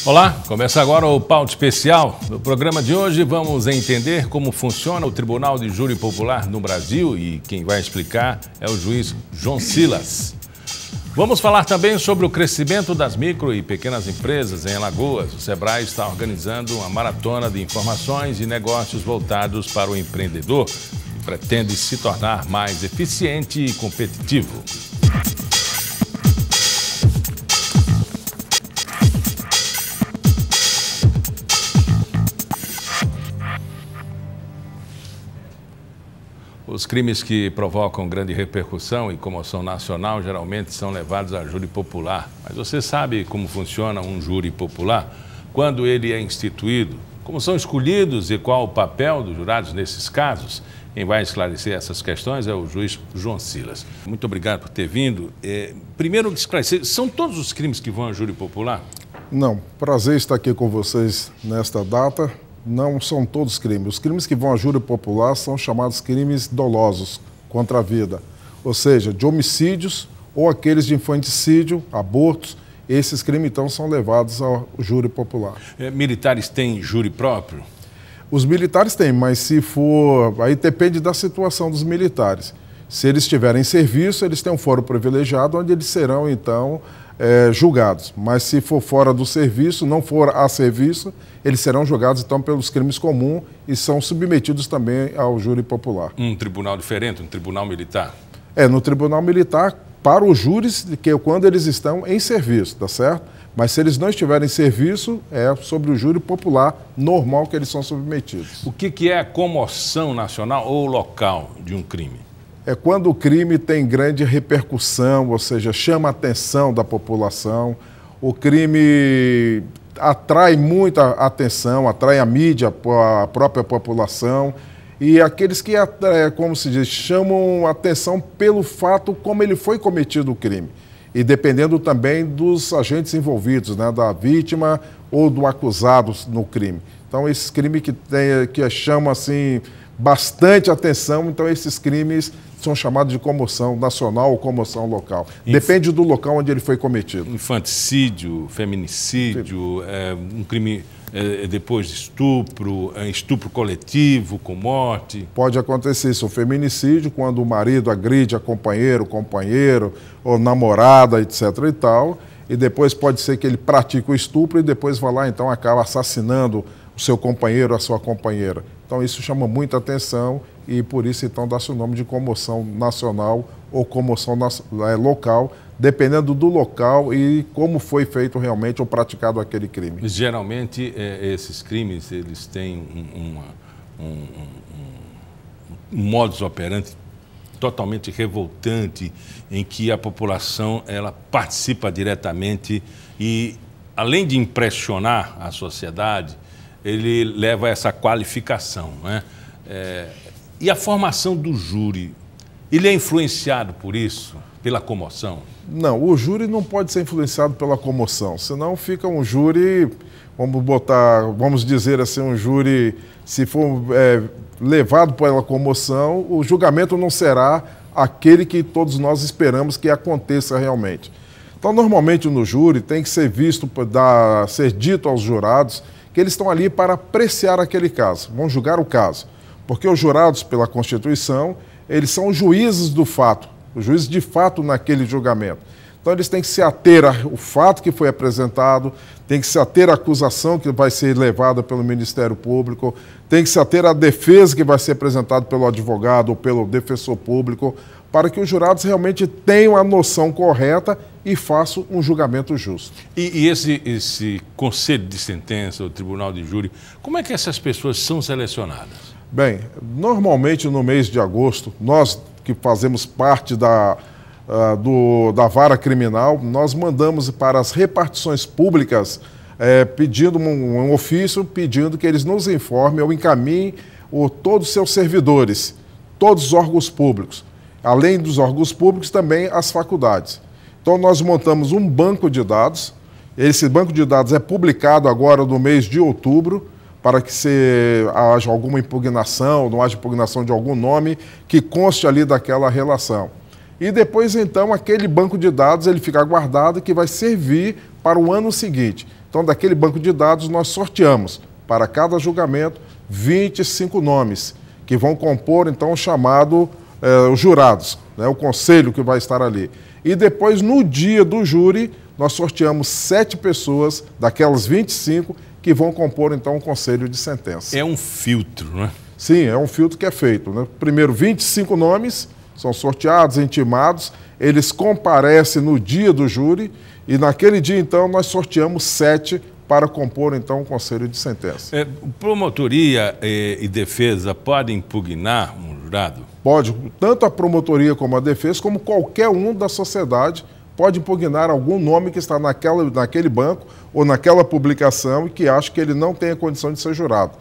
Olá, começa agora o Pauta Especial. No programa de hoje vamos entender como funciona o Tribunal de Júri Popular no Brasil e quem vai explicar é o juiz João Silas. Vamos falar também sobre o crescimento das micro e pequenas empresas em Alagoas. O Sebrae está organizando uma maratona de informações e negócios voltados para o empreendedor e pretende se tornar mais eficiente e competitivo. Os crimes que provocam grande repercussão e comoção nacional geralmente são levados a júri popular. Mas você sabe como funciona um júri popular? Quando ele é instituído? Como são escolhidos e qual o papel dos jurados nesses casos? Quem vai esclarecer essas questões é o juiz João Silas. Muito obrigado por ter vindo. Primeiro, esclarecer, são todos os crimes que vão a júri popular? Não, prazer estar aqui com vocês nesta data. Não são todos crimes. Os crimes que vão à júri popular são chamados crimes dolosos contra a vida, ou seja, de homicídios ou aqueles de infanticídio, abortos. Esses crimes, então, são levados ao júri popular. Militares têm júri próprio? Os militares têm, mas se for... Aí depende da situação dos militares. Se eles estiverem em serviço, eles têm um fórum privilegiado, onde eles serão, então, julgados. Mas se for fora do serviço, não for a serviço, eles serão julgados, então, pelos crimes comuns e são submetidos também ao júri popular. Um tribunal diferente, um tribunal militar? No tribunal militar, para os júris, que é quando eles estão em serviço, tá certo? Mas se eles não estiverem em serviço, é sobre o júri popular normal que eles são submetidos. O que é a comoção nacional ou local de um crime? É quando o crime tem grande repercussão, ou seja, chama a atenção da população. O crime atrai muita atenção, atrai a mídia, a própria população. E aqueles que, como se diz, chamam a atenção pelo fato como ele foi cometido o crime. E dependendo também dos agentes envolvidos, né, da vítima ou do acusado no crime. Então, esses crimes que chamam assim, bastante atenção, então esses crimes são chamados de comoção nacional ou comoção local. Depende do local onde ele foi cometido. Infanticídio, feminicídio, um crime depois de estupro, estupro coletivo com morte. Pode acontecer isso, o feminicídio, quando o marido agride a companheiro ou namorada, etc. e tal, e depois pode ser que ele pratique o estupro e depois vai lá, então, acaba assassinando o seu companheiro, a sua companheira. Então, isso chama muita atenção e, por isso, então, dá-se o nome de comoção nacional ou comoção local, dependendo do local e como foi feito realmente ou praticado aquele crime. Geralmente, esses crimes, eles têm um modus operandi totalmente revoltante, em que a população ela participa diretamente e, além de impressionar a sociedade, ele leva a essa qualificação, né? E a formação do júri, ele é influenciado por isso, pela comoção? Não, o júri não pode ser influenciado pela comoção, senão fica um júri, vamos dizer assim, um júri, se for levado pela comoção, o julgamento não será aquele que todos nós esperamos que aconteça realmente. Então, normalmente no júri tem que ser visto, ser dito aos jurados que eles estão ali para apreciar aquele caso, vão julgar o caso. Porque os jurados, pela Constituição, eles são os juízes do fato, os juízes de fato naquele julgamento. Então, eles têm que se ater ao fato que foi apresentado, têm que se ater à acusação que vai ser levada pelo Ministério Público, tem que se ater à defesa que vai ser apresentada pelo advogado ou pelo defensor público, para que os jurados realmente tenham a noção correta e façam um julgamento justo. E esse conselho de sentença, o tribunal de júri, como é que essas pessoas são selecionadas? Bem, normalmente no mês de agosto, nós que fazemos parte da vara criminal, nós mandamos para as repartições públicas pedindo um ofício, pedindo que eles nos informem ou encaminhem todos os seus servidores, todos os órgãos públicos. Além dos órgãos públicos, também as faculdades. Então, nós montamos um banco de dados. Esse banco de dados é publicado agora no mês de outubro, para que haja alguma impugnação, não haja impugnação de algum nome que conste ali daquela relação. E depois, então, aquele banco de dados ele fica guardado que vai servir para o ano seguinte. Então, daquele banco de dados, nós sorteamos para cada julgamento 25 nomes, que vão compor, então, o chamado os jurados, né, o conselho que vai estar ali. E depois, no dia do júri, nós sorteamos 7 pessoas, daquelas 25, que vão compor, então, o conselho de sentença. É um filtro, né? Sim, é um filtro que é feito, né? Primeiro, 25 nomes são sorteados, intimados, eles comparecem no dia do júri e naquele dia, então, nós sorteamos 7 para compor, então, o conselho de sentença. Promotoria e defesa podem impugnar um jurado? Pode, tanto a promotoria como a defesa, como qualquer um da sociedade, pode impugnar algum nome que está naquele banco ou naquela publicação e que acha que ele não tem a condição de ser jurado.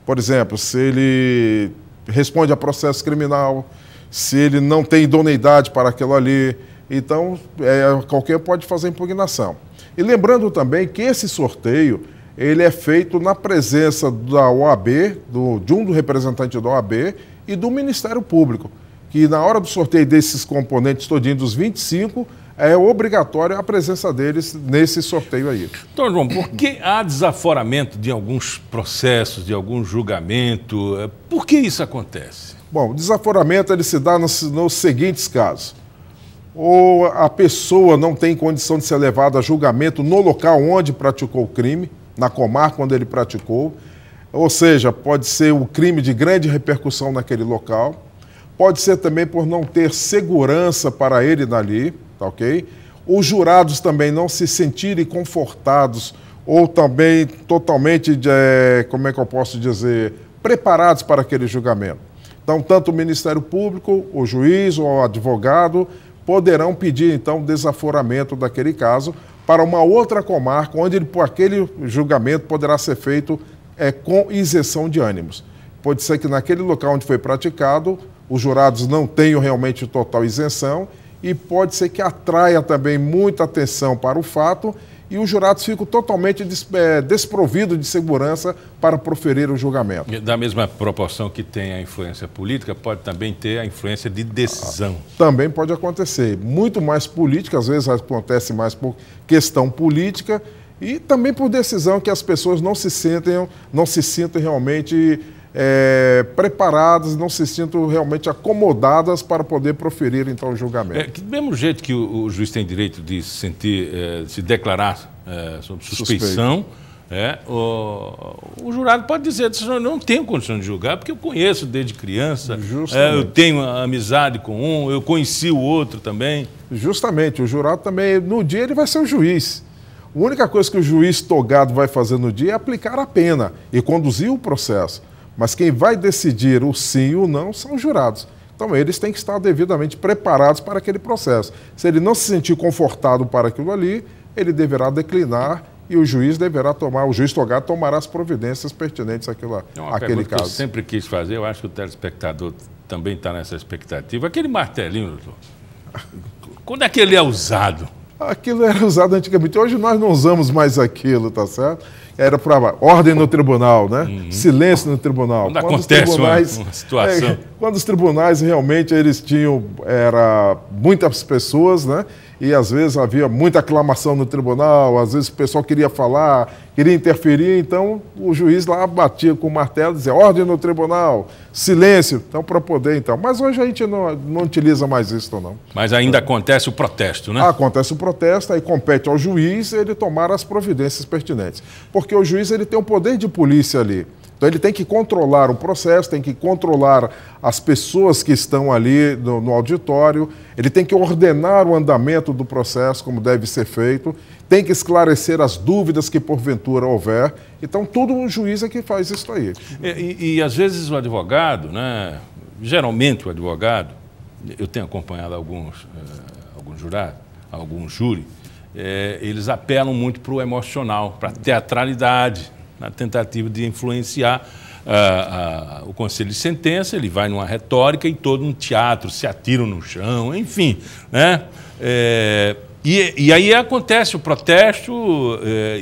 Por exemplo, se ele responde a processo criminal, se ele não tem idoneidade para aquilo ali, então qualquer pode fazer impugnação. E lembrando também que esse sorteio ele é feito na presença da OAB, de um representante da OAB e do Ministério Público, que na hora do sorteio desses componentes todinhos, dos 25, é obrigatória a presença deles nesse sorteio aí. Então, João, por que há desaforamento de alguns processos, de algum julgamento? Por que isso acontece? Bom, o desaforamento ele se dá nos seguintes casos. Ou a pessoa não tem condição de ser levada a julgamento no local onde praticou o crime, na comarca onde ele praticou, ou seja, pode ser um crime de grande repercussão naquele local, pode ser também por não ter segurança para ele dali, tá ok? Os jurados também não se sentirem confortados ou também totalmente, como é que eu posso dizer, preparados para aquele julgamento. Então, tanto o Ministério Público, o juiz ou o advogado poderão pedir, então, desaforamento daquele caso para uma outra comarca, onde aquele julgamento poderá ser feito com isenção de ânimos. Pode ser que naquele local onde foi praticado, os jurados não tenham realmente total isenção e pode ser que atraia também muita atenção para o fato e os jurados ficam totalmente desprovidos de segurança para proferir o julgamento. Da mesma proporção que tem a influência política, pode também ter a influência de decisão. Também pode acontecer. Muito mais política, às vezes acontece mais por questão política e também por decisão que as pessoas não se sintam realmente preparadas, não se sintam realmente acomodadas para poder proferir, então, o julgamento. Do mesmo jeito que o juiz tem direito de se declarar sob suspeição, o jurado pode dizer, eu não tenho condição de julgar, porque eu conheço desde criança, eu tenho amizade com um, eu conheci o outro também. Justamente, o jurado também, no dia ele vai ser o juiz. A única coisa que o juiz togado vai fazer no dia é aplicar a pena e conduzir o processo. Mas quem vai decidir o sim ou não são os jurados. Então, eles têm que estar devidamente preparados para aquele processo. Se ele não se sentir confortado para aquilo ali, ele deverá declinar e o juiz togado tomará as providências pertinentes àquele caso. Que eu sempre quis fazer, eu acho que o telespectador também está nessa expectativa. Aquele martelinho, doutor, quando é que ele é usado? Aquilo era usado antigamente. Hoje nós não usamos mais aquilo, tá certo? Era para ordem no tribunal, né? Uhum. Silêncio no tribunal. Quando acontece uma situação. Quando os tribunais realmente eles tinham muitas pessoas, né? E às vezes havia muita aclamação no tribunal, às vezes o pessoal queria falar, queria interferir, então o juiz lá batia com o martelo, dizia ordem no tribunal, silêncio, então para poder então. Mas hoje a gente não utiliza mais isso, não. Mas ainda acontece o protesto, né? Acontece o protesto, aí compete ao juiz ele tomar as providências pertinentes. Porque o juiz ele tem um poder de polícia ali. Então ele tem que controlar o processo, tem que controlar as pessoas que estão ali no auditório, ele tem que ordenar o andamento do processo como deve ser feito, tem que esclarecer as dúvidas que porventura houver. Então tudo o juiz é que faz isso aí. E às vezes o advogado, né, geralmente o advogado, eu tenho acompanhado alguns jurados, alguns júri, eles apelam muito para o emocional, para a teatralidade, na tentativa de influenciar o conselho de sentença. Ele vai numa retórica e todo um teatro, se atiram no chão, enfim, né? E aí acontece o protesto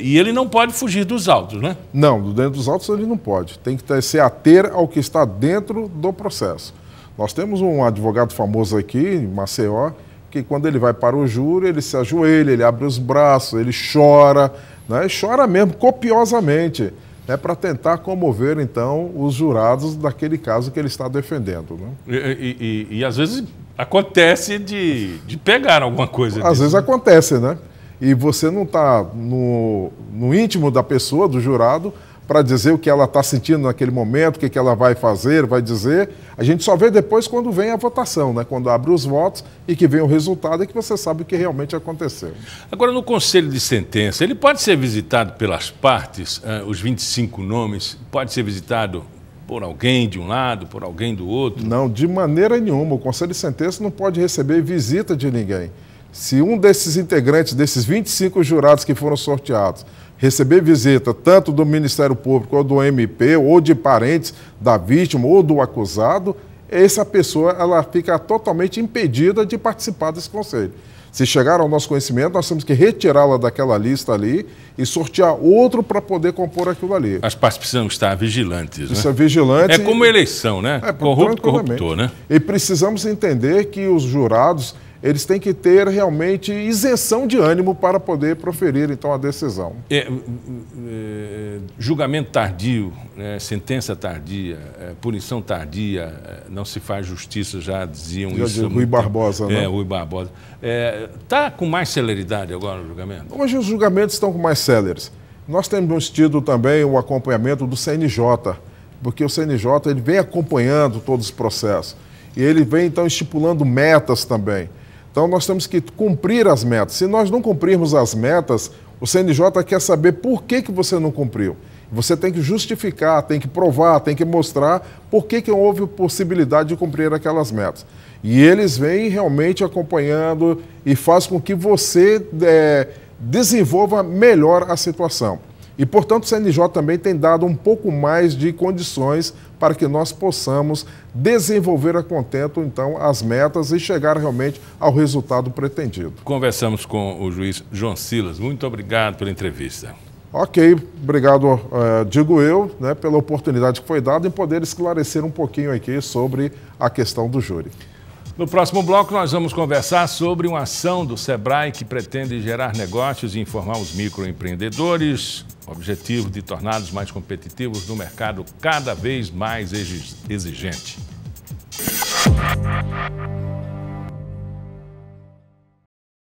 e ele não pode fugir dos autos, né? Não, dentro dos autos ele não pode. Tem que se ater ao que está dentro do processo. Nós temos um advogado famoso aqui, em Maceió, que quando ele vai para o júri, ele se ajoelha, ele abre os braços, ele chora, né? Chora mesmo, copiosamente, né? Para tentar comover, então, os jurados daquele caso que ele está defendendo. Né? E às vezes acontece de pegar alguma coisa. Às vezes acontece, né? E você não está no íntimo da pessoa, do jurado, para dizer o que ela está sentindo naquele momento, o que ela vai fazer, vai dizer. A gente só vê depois quando vem a votação, né? Quando abre os votos e que vem o resultado é que você sabe o que realmente aconteceu. Agora, no conselho de sentença, ele pode ser visitado pelas partes, os 25 nomes, pode ser visitado por alguém de um lado, por alguém do outro? Não, de maneira nenhuma. O conselho de sentença não pode receber visita de ninguém. Se um desses integrantes, desses 25 jurados que foram sorteados, receber visita tanto do Ministério Público ou do MP, ou de parentes da vítima ou do acusado, essa pessoa ela fica totalmente impedida de participar desse conselho. Se chegar ao nosso conhecimento, nós temos que retirá-la daquela lista ali e sortear outro para poder compor aquilo ali. As partes precisam estar vigilantes, Isso né? é vigilante. É como eleição, né? Corrupto, corruptor, né? E precisamos entender que os jurados eles têm que ter realmente isenção de ânimo para poder proferir, então, a decisão. Julgamento tardio, sentença tardia, punição tardia, não se faz justiça, já diziam isso. Rui Barbosa, né? Rui Barbosa. Está com mais celeridade agora o julgamento? Hoje os julgamentos estão com mais céleres. Nós temos tido também o acompanhamento do CNJ, porque o CNJ ele vem acompanhando todos os processos. E ele vem, então, estipulando metas também. Então, nós temos que cumprir as metas. Se nós não cumprirmos as metas, o CNJ quer saber por que você não cumpriu. Você tem que justificar, tem que provar, tem que mostrar por que houve possibilidade de cumprir aquelas metas. E eles vêm realmente acompanhando e faz com que você desenvolva melhor a situação. E, portanto, o CNJ também tem dado um pouco mais de condições para que nós possamos desenvolver a contento, então, as metas e chegar realmente ao resultado pretendido. Conversamos com o juiz João Silas. Muito obrigado pela entrevista. Ok, obrigado, digo eu, né, pela oportunidade que foi dada em poder esclarecer um pouquinho aqui sobre a questão do júri. No próximo bloco, nós vamos conversar sobre uma ação do SEBRAE que pretende gerar negócios e informar os microempreendedores, objetivo de torná-los mais competitivos no mercado cada vez mais exigente.